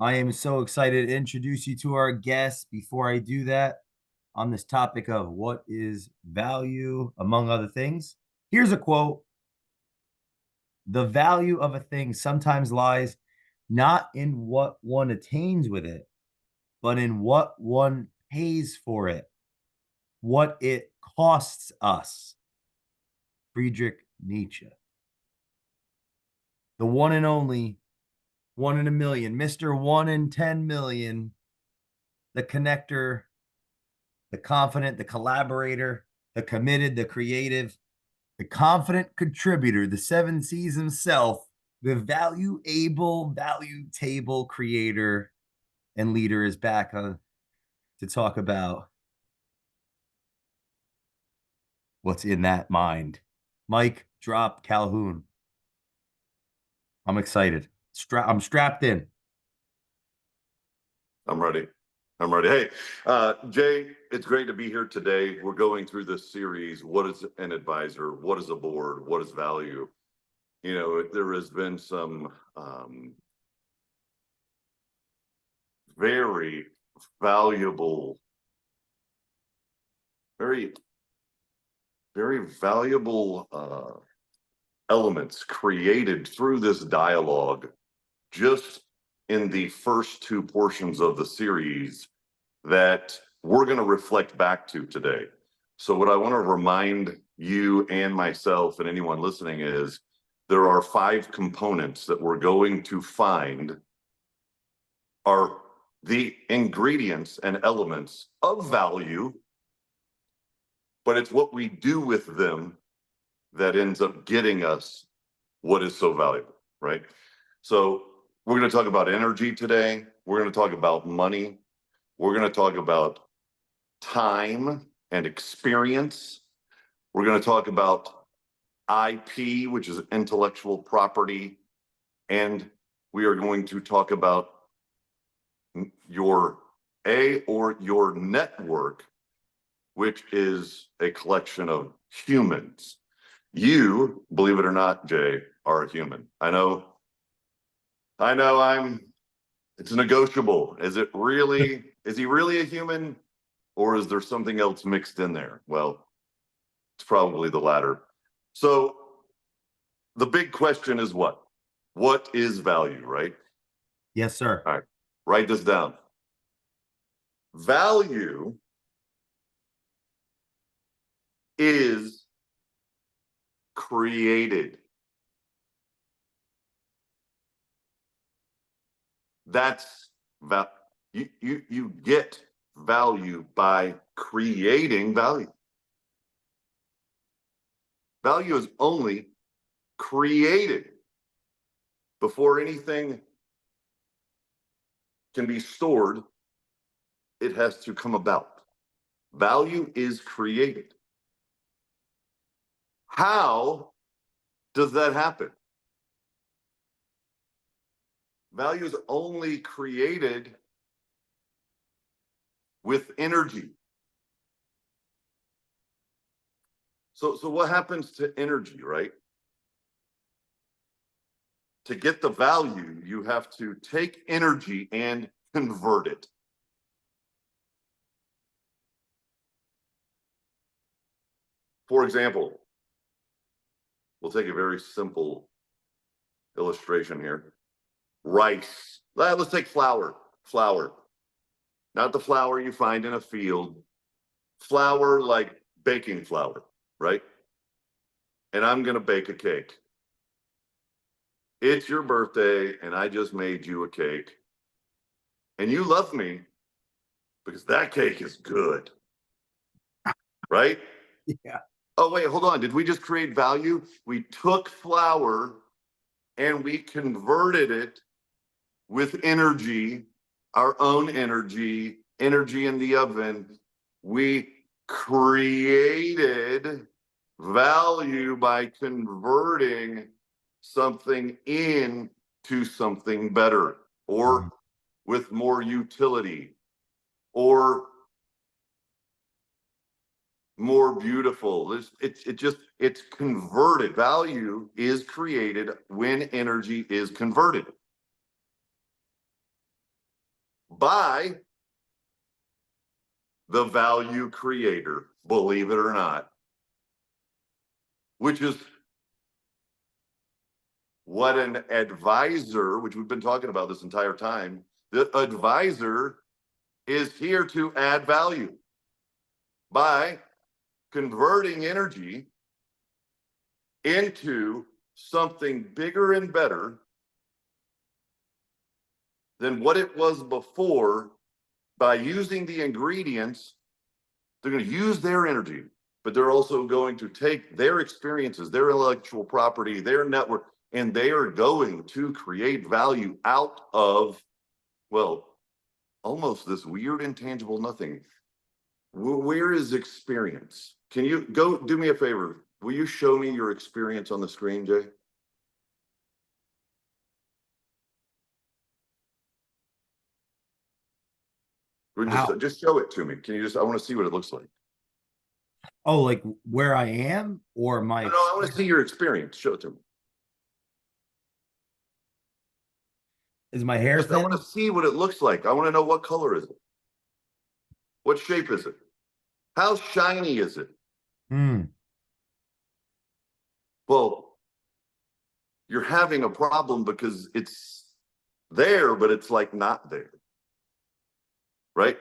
I am so excited to introduce you to our guest. Before I do that, on this topic of what is value, among other things, here's a quote. The value of a thing sometimes lies not in what one attains with it, but in what one pays for it, what it costs us. Friedrich Nietzsche, the one and only, one in a million, Mr. 1 in 10 million, the connector, the confident, the collaborator, the committed, the creative, the confident contributor, the seven C's himself, the value table creator and leader is back to talk about what's in that mind. Mike Drop Calhoun. I'm excited. I'm strapped in. I'm ready. I'm ready. Hey, Jay, it's great to be here today. We're going through this series. What is an advisor? What is a board? What is value? You know, there has been some very valuable, very, very valuable elements created through this dialogue just in the first two portions of the series that we're going to reflect back to today. So what I want to remind you and myself and anyone listening is there are 5 components that we're going to find are the ingredients and elements of value, but it's what we do with them that ends up getting us what is so valuable, right? So we're going to talk about energy today. We're going to talk about money. We're going to talk about time and experience. We're going to talk about IP, which is intellectual property. And we are going to talk about your network, which is a collection of humans. You, believe it or not, Jay, are a human. I know it's negotiable. Is he really a human, or is there something else mixed in there? Well, it's probably the latter. So the big question is what? What is value, right? Yes, sir. All right, write this down. Value is created. That's you get value by creating value. Value is only created before anything can be stored. It has to come about. Value is created. How does that happen? Value is only created with energy. So what happens to energy, right? To get the value, you have to take energy and convert it. For example, we'll take a very simple illustration here. Rice. Let's take flour. Flour. Not the flour you find in a field. Flour like baking flour, right? And I'm going to bake a cake. It's your birthday, and I just made you a cake. And you love me because that cake is good, right? Yeah. Oh, wait, hold on. Did we just create value? We took flour and we converted it with energy, our own energy in the oven. We created value by converting something into something better or with more utility or more beautiful. It's converted. Value is created when energy is converted. by the value creator, believe it or not, which is what an advisor, which we've been talking about this entire time, the advisor is here to add value by converting energy into something bigger and better than what it was before by using the ingredients. They're going to use their energy, but they're also going to take their experiences, their intellectual property, their network, and they are going to create value out of, well, almost this weird intangible nothing. Where is experience? Can you go do me a favor? Will you show me your experience on the screen, Jay? Just show it to me. Can you I want to see what it looks like. Oh, like where I am or my. No, I want to see your experience. Show it to me. Is my hair I want to see what it looks like. I want to know what color is it? What shape is it? How shiny is it? Well, you're having a problem because it's there, but it's like not there. Right?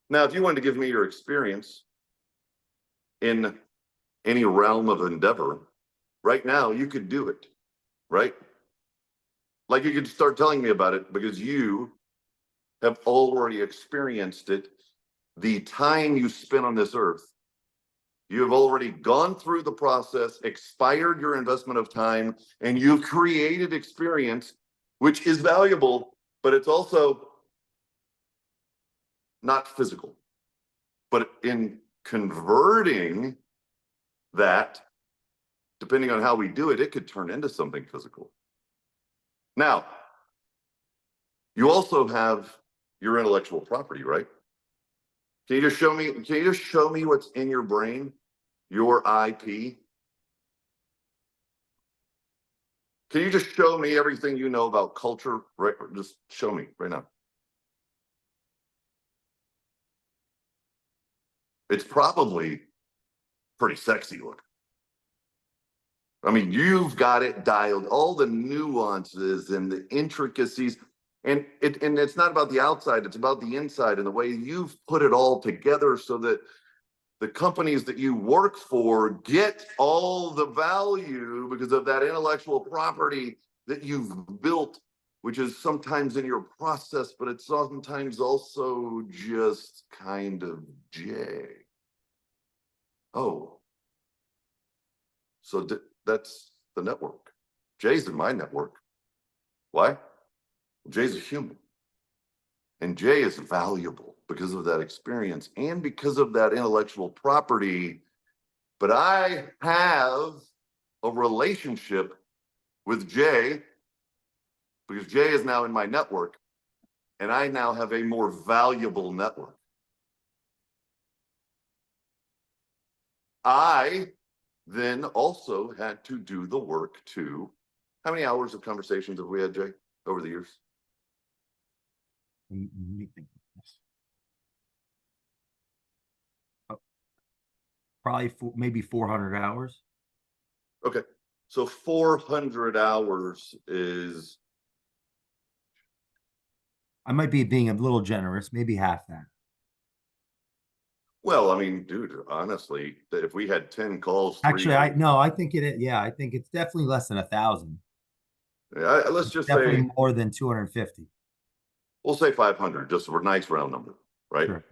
Now, if you wanted to give me your experience in any realm of endeavor, right now, you could do it. Right? Like you could start telling me about it because you have already experienced it. The time you spent on this earth, you have already gone through the process, expired your investment of time, and you've created experience, which is valuable, but it's also not physical. But in converting that, depending on how we do it, it could turn into something physical. Now, you also have your intellectual property, right? Can you just show me what's in your brain, your IP? Can you just show me everything you know about culture? Right? Just show me right now. It's probably pretty sexy looking. I mean, you've got it dialed, all the nuances and the intricacies. And it's not about the outside, it's about the inside and the way you've put it all together so that the companies that you work for get all the value because of that intellectual property that you've built, which is sometimes in your process, but it's sometimes also just kind of Jay. Oh, so that's the network. Jay's in my network. Why? Jay's a human. And Jay is valuable because of that experience and because of that intellectual property. But I have a relationship with Jay because Jay is now in my network and I now have a more valuable network. I then also had to do the work to, how many hours of conversations have we had, Jay, over the years? Let me think of this. Probably maybe 400 hours. Okay. So 400 hours is. I might be being a little generous, maybe half that. Well, I mean, dude, honestly, if we had 10 calls, Actually, I think it. Yeah, I think it's definitely less than 1,000. Let's just Definitely say more than 250. we'll say 500, just for a nice round number, right? Sure.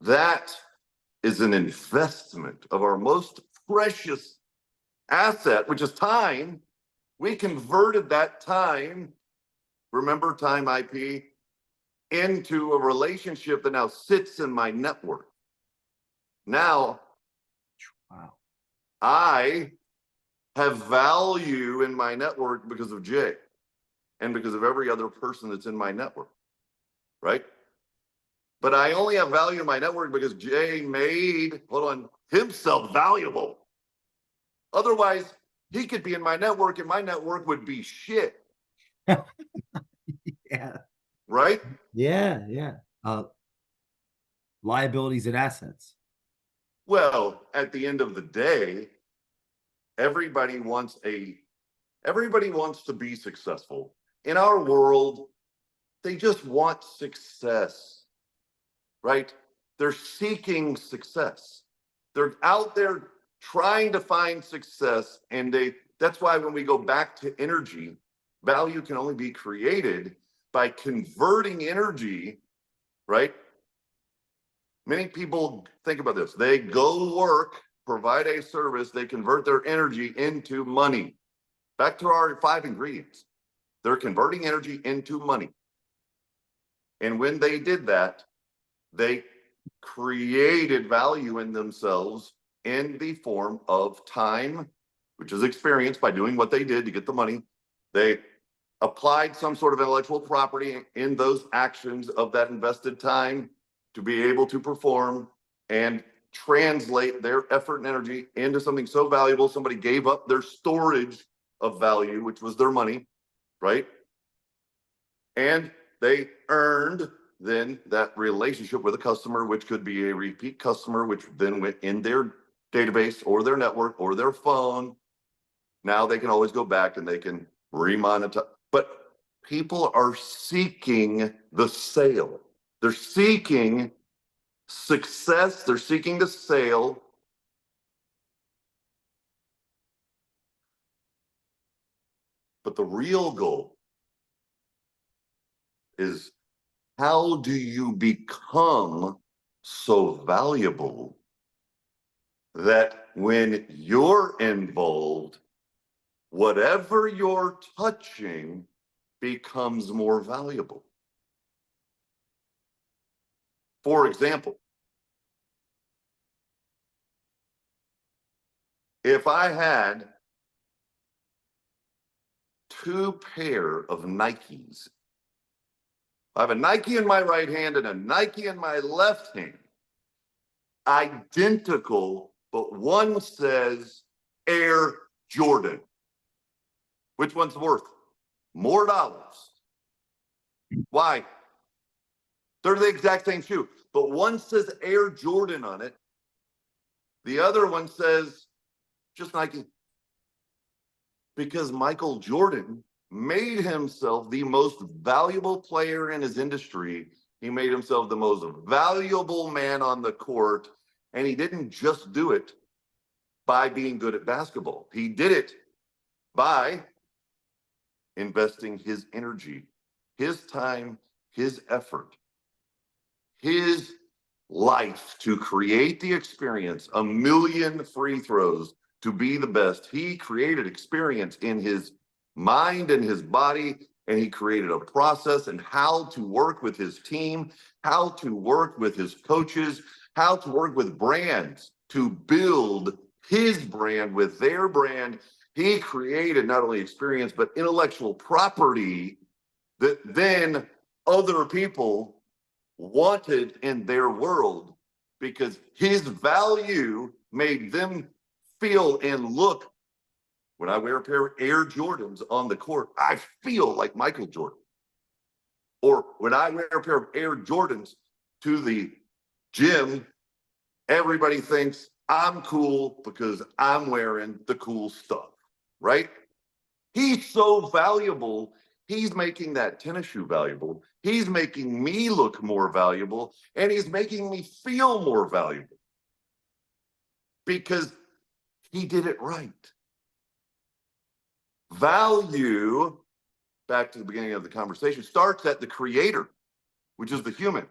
That is an investment of our most precious asset, which is time. We converted that time, remember time IP, into a relationship that now sits in my network. Now, wow, I have value in my network because of Jay and because of every other person that's in my network, right? But I only have value in my network because Jay made, himself valuable. Otherwise, he could be in my network and my network would be shit. Yeah. right? Yeah. Yeah. Liabilities and assets. Well, at the end of the day, everybody wants to be successful. In our world, they just want success, right? They're seeking success. They're out there trying to find success. And that's why when we go back to energy, value can only be created by converting energy, right? Many people think about this. They go work, provide a service, they convert their energy into money. Back to our 5 ingredients. They're converting energy into money. And when they did that, they created value in themselves in the form of time, which is experienced by doing what they did to get the money. They applied some sort of intellectual property in those actions of that invested time to be able to perform and translate their effort and energy into something so valuable. Somebody gave up their storage of value, which was their money, right? And they earned then that relationship with a customer, which could be a repeat customer, which then went in their database or their network or their phone. Now they can always go back and they can remonetize. But people are seeking the sale. They're seeking success. They're seeking the sale. But the real goal is, how do you become so valuable that when you're involved, whatever you're touching becomes more valuable? For example, if I had 2 pair of Nikes, I have a Nike in my right hand and a Nike in my left hand, identical, but one says Air Jordan. Which one's worth more dollars? Why? They're the exact same shoe, but one says Air Jordan on it. The other one says just Nike. Because Michael Jordan made himself the most valuable player in his industry. He made himself the most valuable man on the court. And he didn't just do it by being good at basketball. He did it by investing his energy, his time, his effort, his life to create the experience, a million free throws to be the best. He created experience in his mind and his body, and he created a process and how to work with his team, how to work with his coaches, how to work with brands to build his brand with their brand. He created not only experience, but intellectual property that then other people wanted in their world, because his value made them feel and look. When I wear a pair of Air Jordans on the court, I feel like Michael Jordan. Or when I wear a pair of Air Jordans to the gym, everybody thinks I'm cool because I'm wearing the cool stuff, right? He's so valuable. He's making that tennis shoe valuable. He's making me look more valuable, and he's making me feel more valuable because he did it right. Value, back to the beginning of the conversation, starts at the creator, which is the human.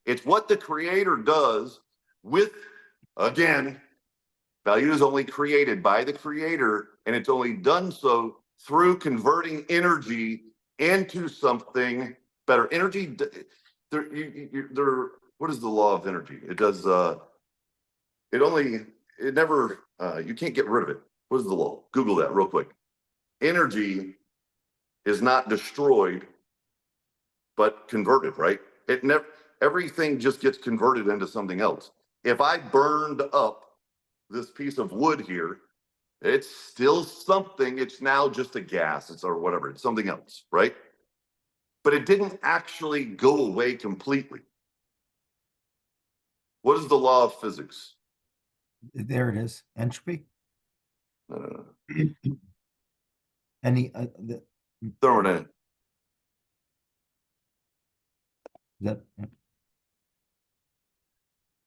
It's what the creator does with, again, value is only created by the creator, and it's only done so through converting energy into something better. Energy, what is the law of energy? It does, you can't get rid of it. What is the law? Google that real quick. Energy is not destroyed, but converted, right? Everything just gets converted into something else. If I burned up this piece of wood here, it's still something. It's now just a gas, or whatever. It's something else, right? but it didn't actually go away completely. What is the law of physics? There it is. Entropy. Uh, Any Thermodynamics. that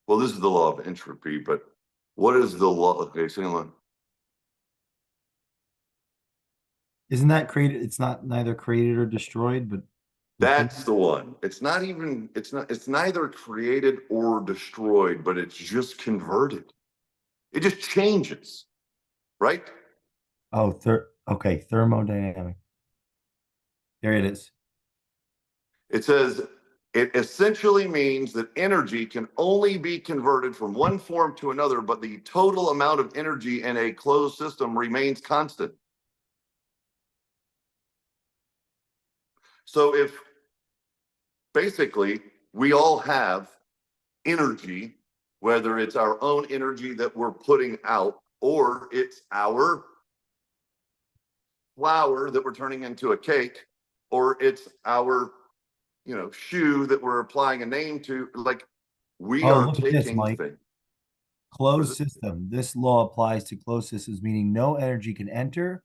Well, this is the law of entropy, but what is the law? Okay, so isn't that created? It's not neither created or destroyed, but within. that's the one. It's not even, it's neither created or destroyed, but it's just converted. It just changes, right? Oh, okay, thermodynamic. There it is. It says it essentially means that energy can only be converted from one form to another, but the total amount of energy in a closed system remains constant. So if basically we all have energy, whether it's our own energy that we're putting out or it's our flour that we're turning into a cake, or it's our, shoe that we're applying a name to, like we Oh, are look at this, taking Mike. things. Closed system. This law applies to closed systems, meaning no energy can enter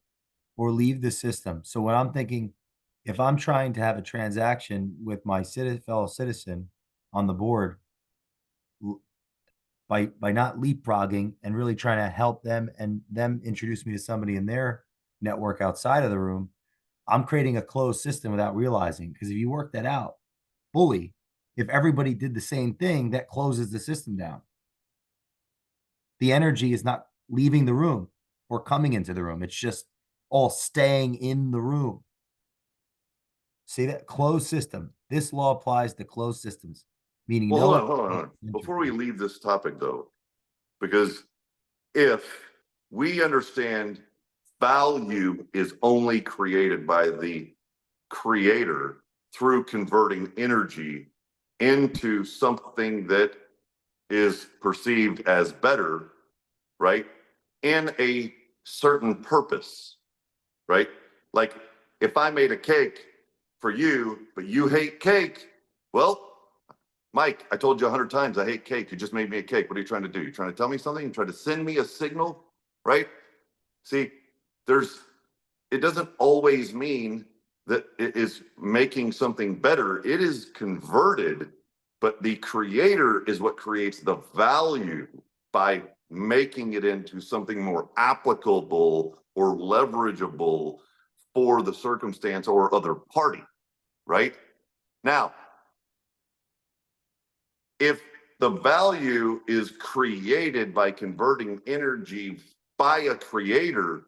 or leave the system. So when I'm thinking, if I'm trying to have a transaction with my fellow citizen on the board, by not leapfrogging and really trying to help them and them introduce me to somebody in their network outside of the room, I'm creating a closed system without realizing. Because if you work that out fully, if everybody did the same thing, that closes the system down. The energy is not leaving the room or coming into the room. It's just all staying in the room. See that closed system. This law applies to closed systems, meaning Well, no hold on. Before we leave this topic, though, because if we understand value is only created by the creator through converting energy into something that is perceived as better, right? In a certain purpose, right? Like if I made a cake for you, but you hate cake, well, Mike, I told you 100 times I hate cake. You just made me a cake. What are you trying to do? You're trying to tell me something? You're trying to send me a signal, right? See, it doesn't always mean that it is making something better. It is converted, but the creator is what creates the value by making it into something more applicable or leverageable for the circumstance or other party, right? Now, if the value is created by converting energy by a creator,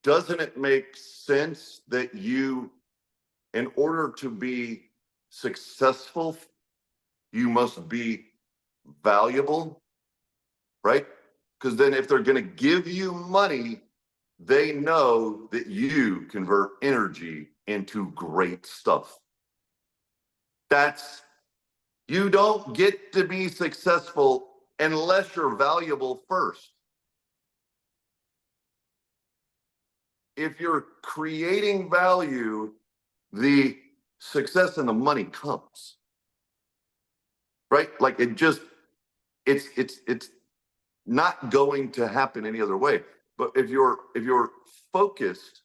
doesn't it make sense that you, in order to be successful, you must be valuable, right? Because then if they're going to give you money, they know that you convert energy into great stuff. You don't get to be successful unless you're valuable first. If you're creating value, the success and the money comes, right? Like it's not going to happen any other way. But if you're focused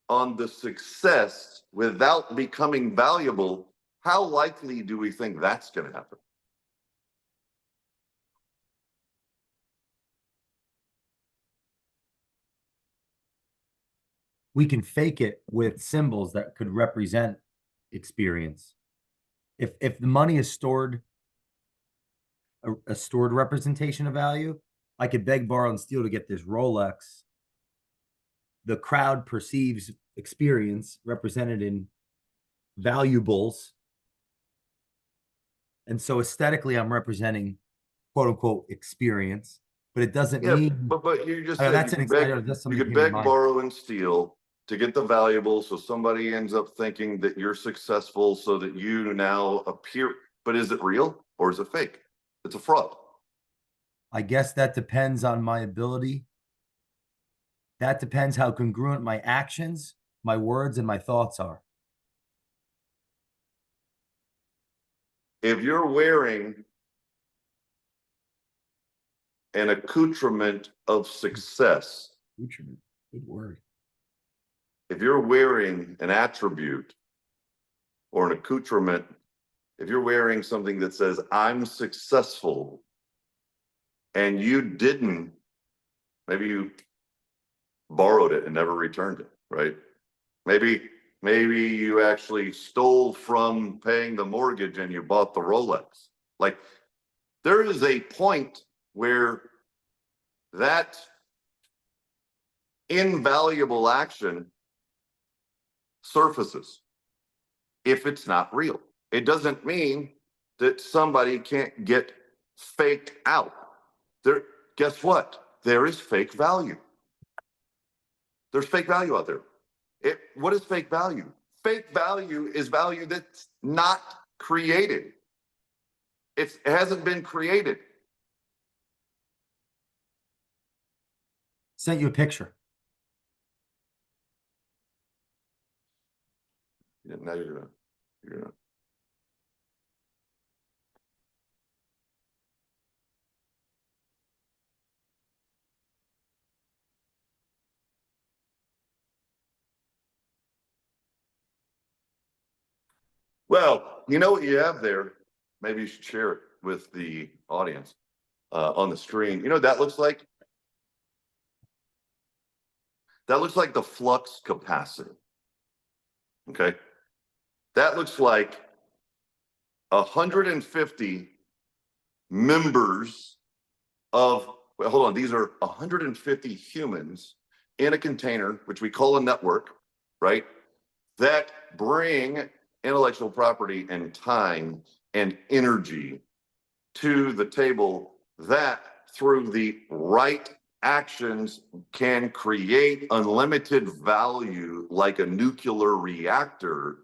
on the success without becoming valuable, how likely do we think that's going to happen? We can fake it with symbols that could represent experience. If the money is stored, a stored representation of value, I could beg, borrow, and steal to get this Rolex. The crowd perceives experience represented in valuables. And so aesthetically, I'm representing quote unquote experience, but it doesn't Yeah, mean but you just I know said that's I know that's you something could human beg, mind. borrow, and steal to get the valuable, so somebody ends up thinking that you're successful, so that you now appear. But is it real or is it fake? It's a fraud. I guess that depends on my ability. That depends how congruent my actions, my words, and my thoughts are. if you're wearing an accoutrement of success, Accoutrement, good word. if you're wearing an attribute or an accoutrement, if you're wearing something that says, I'm successful, and you didn't, maybe you borrowed it and never returned it, right? Maybe you actually stole from paying the mortgage and you bought the Rolex. Like, there is a point where that invaluable action surfaces if it's not real. It doesn't mean that somebody can't get faked out. There, guess what? There is fake value. There's fake value out there. What is fake value? Fake value is value that's not created. It hasn't been created. Sent you a picture. Yeah, now you're gonna. Well, you know what you have there? Maybe you should share it with the audience on the screen. You know what that looks like? That looks like the flux capacity. Okay. That looks like 150 members of, well, hold on, these are 150 humans in a container, which we call a network, right? That bring intellectual property and time and energy to the table that through the right actions can create unlimited value like a nuclear reactor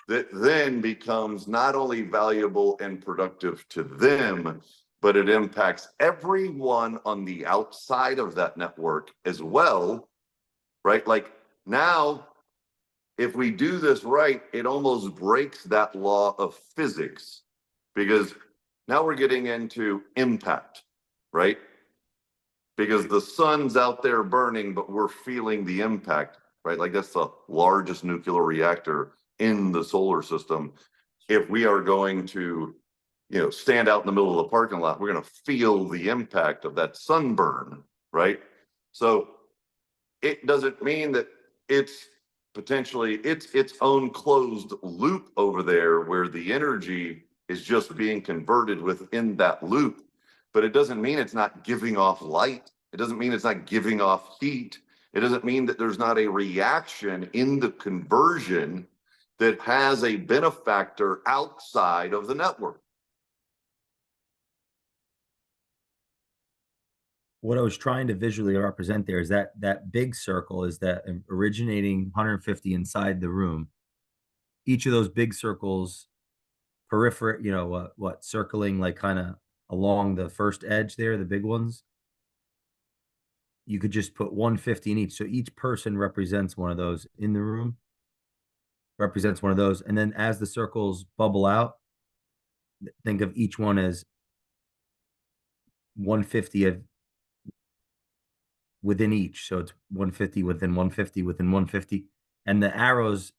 that then becomes not only valuable and productive to them, but it impacts everyone on the outside of that network as well, right? Like now, if we do this right, it almost breaks that law of physics because now we're getting into impact, right? Because the sun's out there burning, but we're feeling the impact, right? Like that's the largest nuclear reactor in the solar system. If we are going to, stand out in the middle of the parking lot, we're going to feel the impact of that sunburn, right? So it doesn't mean that it's potentially its own closed loop over there where the energy is just being converted within that loop, but it doesn't mean it's not giving off light. It doesn't mean it's not giving off heat. It doesn't mean that there's not a reaction in the conversion that has a benefactor outside of the network. What I was trying to visually represent there is that big circle is that originating 150 inside the room. Each of those big circles, peripheral, what circling like kind of along the first edge there, the big ones. You could just put 150 in each. So each person represents one of those in the room, represents one of those. And then as the circles bubble out, think of each one as 150 of within each. So it's 150 within 150 within 150. And the arrows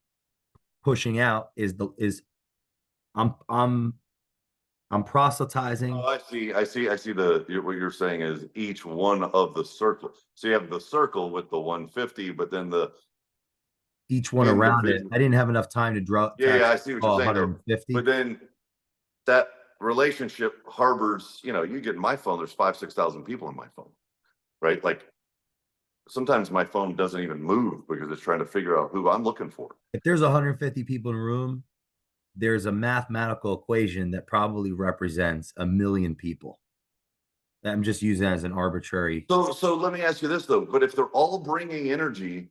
pushing out is I'm proselytizing. Oh, I see what you're saying is each one of the circles. So you have the circle with the 150, but then the each one around it. I didn't have enough time to draw. Yeah, I see what you're saying though. 150. But then that relationship harbors, you get in my phone, there's 5,000-6,000 people in my phone, right? Like sometimes my phone doesn't even move because it's trying to figure out who I'm looking for. If there's 150 people in a room, there's a mathematical equation that probably represents 1 million people. I'm just using that as an arbitrary. So let me ask you this though, but if they're all bringing energy,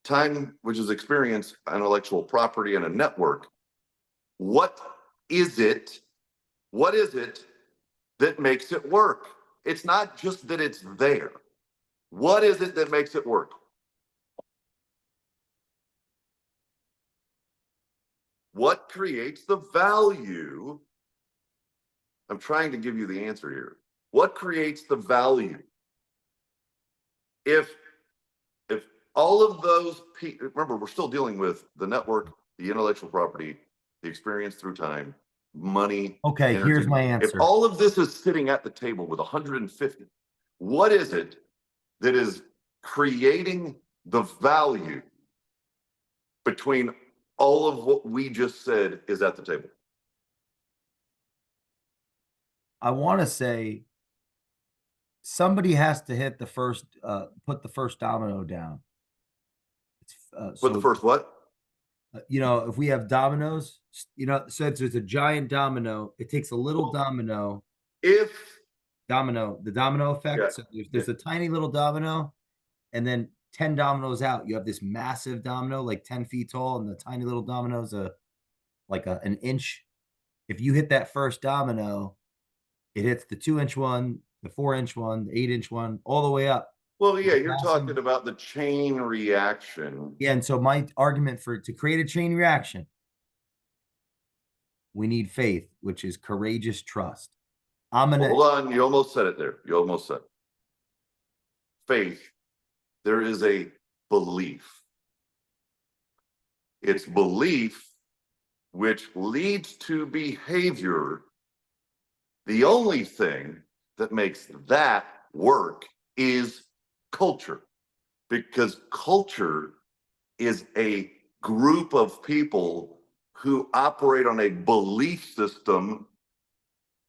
time, which is experience, intellectual property, and a network, what is it that makes it work? It's not just that it's there. What is it that makes it work? What creates the value I'm trying to give you the answer here. What creates the value? If all of those people, remember, we're still dealing with the network, the intellectual property, the experience through time, money, Okay, here's energy. my If answer. all of this is sitting at the table with 150, what is it that is creating the value between all of what we just said is at the table? I want to say somebody has to hit the first, put the first domino down. It's, But the first what? if we have dominoes, so it's a giant domino. It takes a little domino, If the domino yeah, effect. So if yeah. there's a tiny little domino, and then 10 dominoes out, you have this massive domino, like 10 feet tall, and the tiny little dominoes an inch. If you hit that first domino, it hits the 2-inch one, the 4-inch one, the 8-inch one, all the way up. Well, yeah, It's you're massive. talking about the chain reaction. Yeah, and so my argument to create a chain reaction, we need faith, which is courageous trust. Hold on, you almost said it there. You almost said it. Faith. There is a belief. It's belief which leads to behavior. The only thing that makes that work is culture, because culture is a group of people who operate on a belief system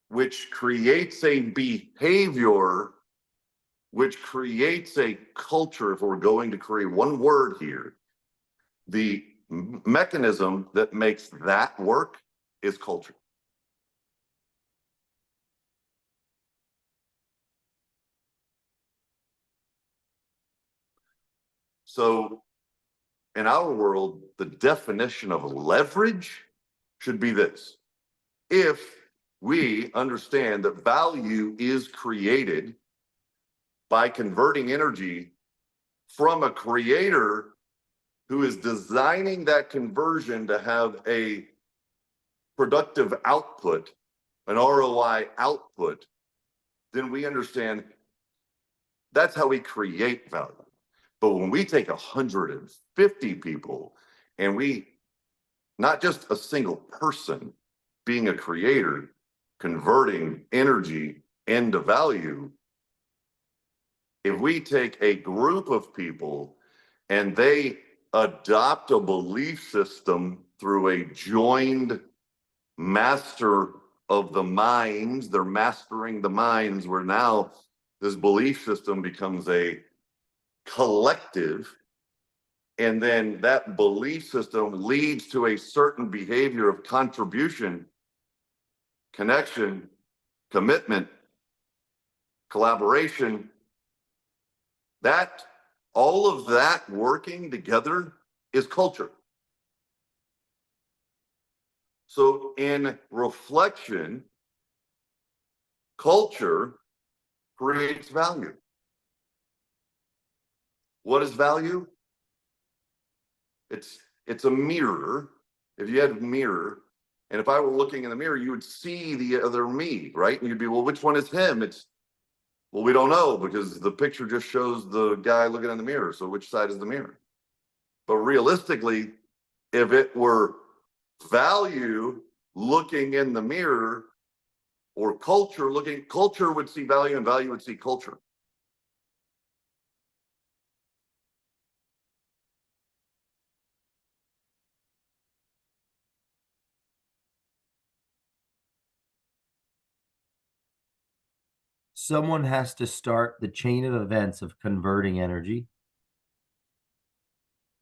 which creates a behavior, which creates a culture. If we're going to create one word here, the mechanism that makes that work is culture. So in our world, the definition of leverage should be this: if we understand that value is created by converting energy from a creator who is designing that conversion to have a productive output, an ROI output, then we understand that's how we create value. But when we take 150 people and we, not just a single person being a creator, converting energy into value, if we take a group of people and they adopt a belief system through a joined master of the minds, they're mastering the minds, where now this belief system becomes a collective, and then that belief system leads to a certain behavior of contribution, connection, commitment, collaboration. That, all of that working together is culture. So in reflection, culture creates value. What is value? It's a mirror. If you had a mirror, and if I were looking in the mirror, you would see the other me, right? And you'd be, well, which one is him? Well, we don't know, because the picture just shows the guy looking in the mirror. So which side is the mirror? But realistically, if it were value looking in the mirror, or culture looking, culture would see value and value would see culture. Someone has to start the chain of events of converting energy.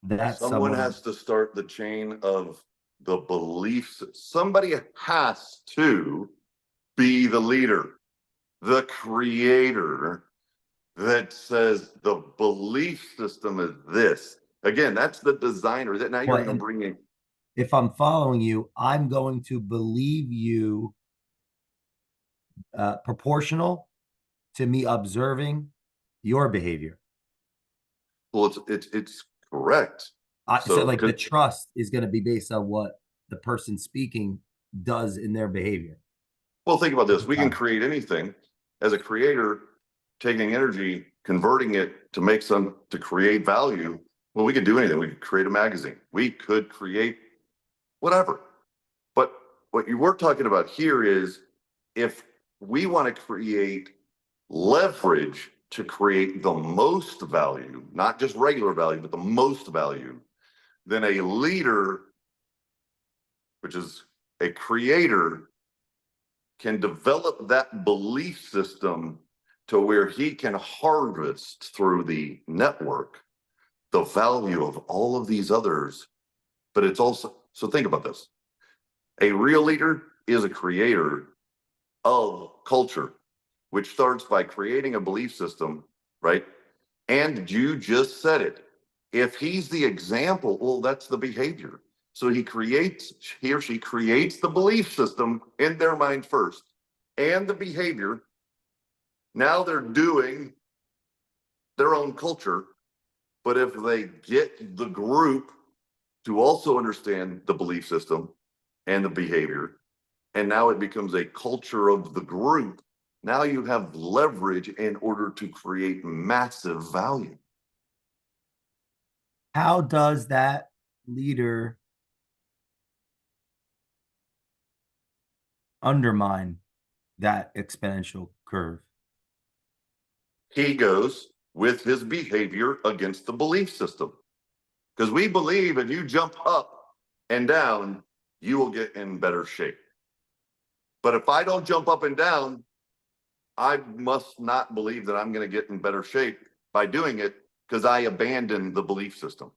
That Someone someone, has to start the chain of the beliefs. Somebody has to be the leader, the creator, that says the belief system is this. Again, that's the designer. That now you're even bringing. if I'm following you, I'm going to believe you proportional to me observing your behavior. Well, it's correct. So So like the trust is going to be based on what the person speaking does in their behavior. Well, think about this. We can create anything as a creator, taking energy, converting it to make some, to create value. Well, we could do anything. We could create a magazine. We could create whatever. But what you were talking about here is if we want to create leverage to create the most value, not just regular value, but the most value, then a leader, which is a creator, can develop that belief system to where he can harvest through the network the value of all of these others. But it's also, so think about this. A real leader is a creator of culture, which starts by creating a belief system, right? And you just said it. If he's the example, well, that's the behavior. So he or she creates the belief system in their mind first and the behavior. Now they're doing their own culture. But if they get the group to also understand the belief system and the behavior, and now it becomes a culture of the group, now you have leverage in order to create massive value. How does that leader undermine that exponential curve? He goes with his behavior against the belief system. Because we believe if you jump up and down, you will get in better shape. But if I don't jump up and down, I must not believe that I'm going to get in better shape by doing it because I abandoned the belief system.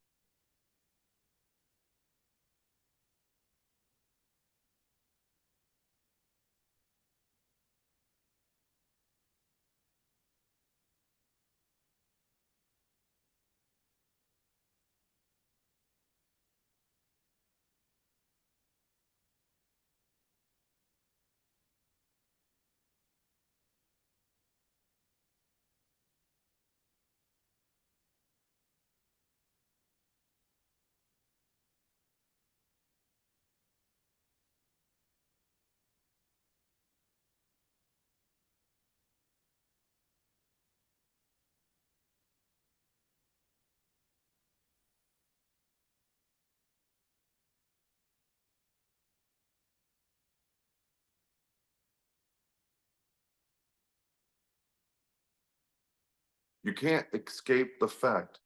You can't escape the fact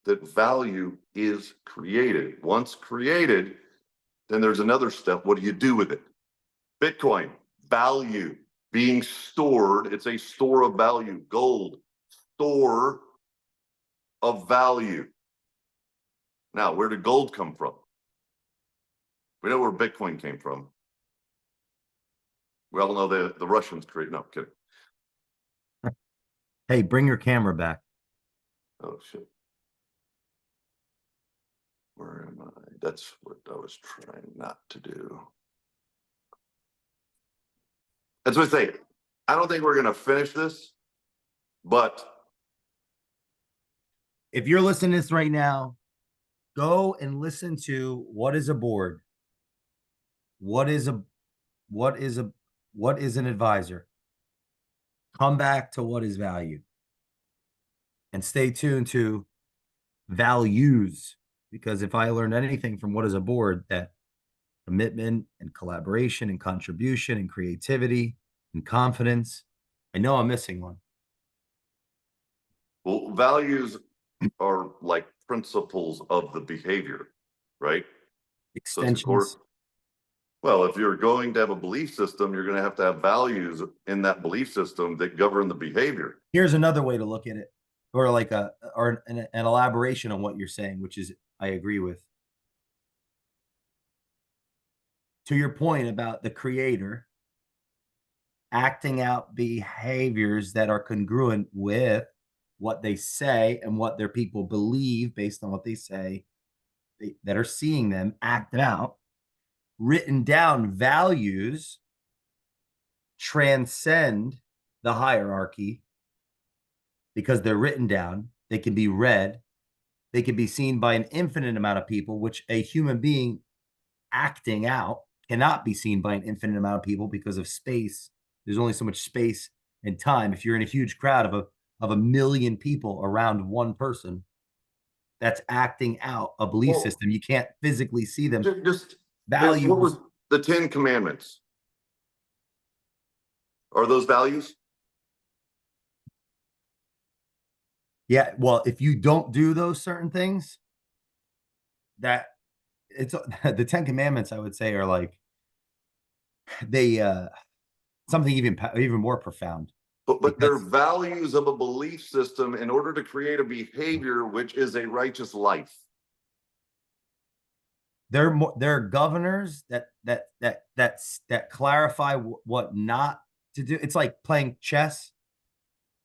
that value is created. Once created, then there's another step. What do you do with it? Bitcoin, value being stored. It's a store of value. Gold, store of value. Now, where did gold come from? We know where Bitcoin came from. We all know the Russians created. No, kidding. Hey, bring your camera back. Oh, shit. Where am I? That's what I was trying not to do. That's what I say. I don't think we're going to finish this, but If you're listening to this right now, go and listen to what is a board? What is a what is a what is an advisor? Come back to what is value. And stay tuned to values, because if I learned anything from what is a board, that commitment and collaboration and contribution and creativity and confidence, I know I'm missing one. well, values are like principles of the behavior, right? So it's Extensions. well, if you're going to have a belief system, you're going to have values in that belief system that govern the behavior. Here's another way to look at it, or like an elaboration on what you're saying, which is I agree with. To your point about the creator acting out behaviors that are congruent with what they say and what their people believe based on what they say, that are seeing them act out, written down values transcend the hierarchy because they're written down. They can be read. They can be seen by an infinite amount of people, which a human being acting out cannot be seen by an infinite amount of people because of space There's only so much space and time. If you're in a huge crowd of a million people around one person that's acting out a belief Well, system, you can't physically see them. just what Values, was the 10 Commandments? Are those values? yeah. Well, if you don't do those certain things, that it's the Ten Commandments, I would say, are like they something even more profound But they're because values of a belief system in order to create a behavior which is a righteous life. they're governors that clarify what not to do. It's like playing chess.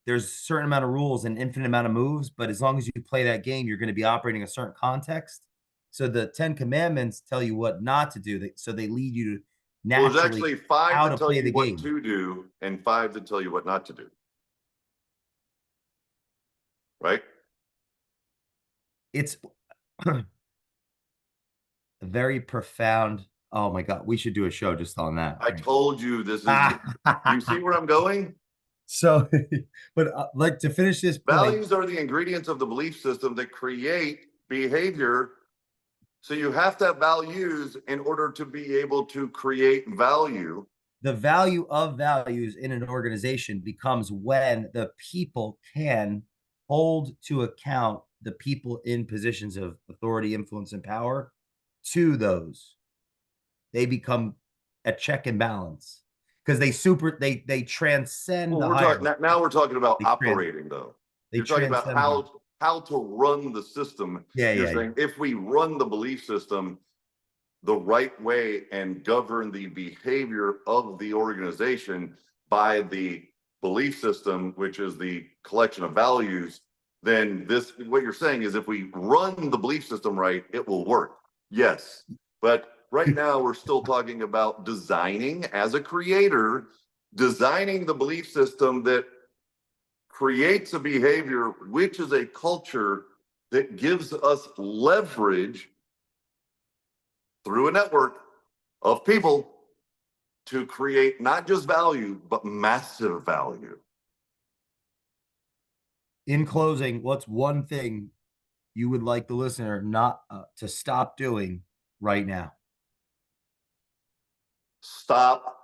There's a certain amount of rules and infinite amount of moves, but as long as you play that game, you're going to be operating a certain context. So the Ten Commandments tell you what not to do, so they lead you to Well, there's naturally actually five how that to tell play you the what game. to do and five that tell you what not to do. Right? It's very profound. Oh my God, we should do a show just on that. I told you this is, you see where I'm going? So, but like to finish this point, Values are the ingredients of the belief system that create behavior. So you have to have values in order to be able to create value. the value of values in an organization becomes when the people can hold to account the people in positions of authority, influence, and power to those. They become a check and balance because they transcend Well, the we're talking hierarchy. now we're talking about They trans operating though. they You're talking about transcend the how to run the system. yeah, You're yeah, yeah. saying if we run the belief system the right way and govern the behavior of the organization by the belief system, which is the collection of values, then this, what you're saying is if we run the belief system right, it will work. Yes. But right now, we're still talking about designing as a creator, designing the belief system that creates a behavior, which is a culture that gives us leverage through a network of people to create not just value, but massive value. In closing, what's one thing you would like the listener not to stop doing right now? Stop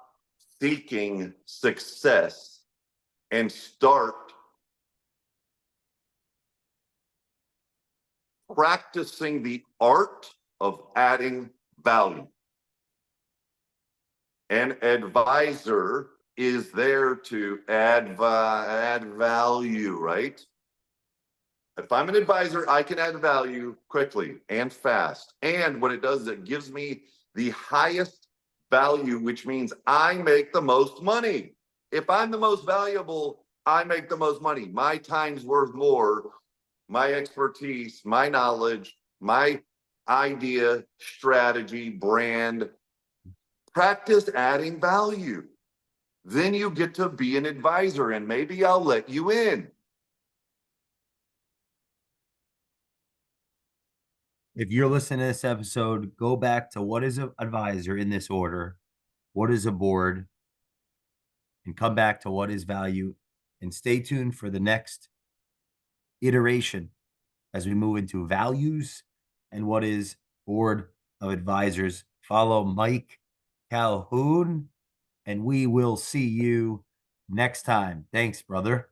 seeking success and start practicing the art of adding value. An advisor is there to add value, right? If I'm an advisor, I can add value quickly and fast. And what it does is it gives me the highest value, which means I make the most money. If I'm the most valuable, I make the most money. My time's worth more. My expertise, my knowledge, my idea, strategy, brand. Practice adding value. Then you get to be an advisor, and maybe I'll let you in. If you're listening to this episode, go back to what is an advisor in this order, what is a board, and come back to what is value. And stay tuned for the next iteration as we move into values and what is board of advisors. Follow Mike Calhoun, and we will see you next time. Thanks, brother.